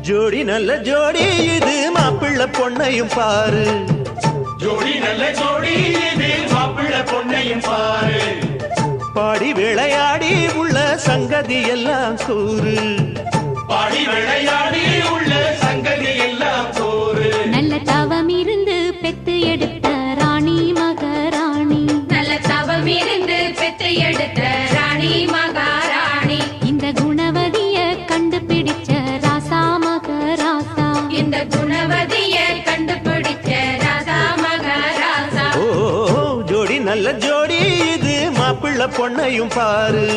ஜோடி நல்ல ஜோடி இது மாப்பிள்ளை பொண்ணையும் பாரு. ஜோடி நல்ல ஜோடி இது மாப்பிள்ளை பொண்ணையும் பாரு. பாடி விளையாடி உள்ள சங்கதி எல்லாம் கூறு. பாடி விளையாடி உள்ள சங்கதி எல்லாம் கூறு. நல்ல தவம் இருந்து பெத்து எடுத்த ராணி மகாராணி. நல்ல தவம் இருந்து பெத்து எடுத்த ராணி மகாராணி. இந்த குணவதிய கண்டுபிடிச்ச ராசா மகராசா. இந்த குணவதிய கண்டுபிடிச்ச ராசா மகாராசா. ஓ ஜோடி நல்ல ஜோடி இது மாப்பிள்ளை பொண்ணையும் பாரு.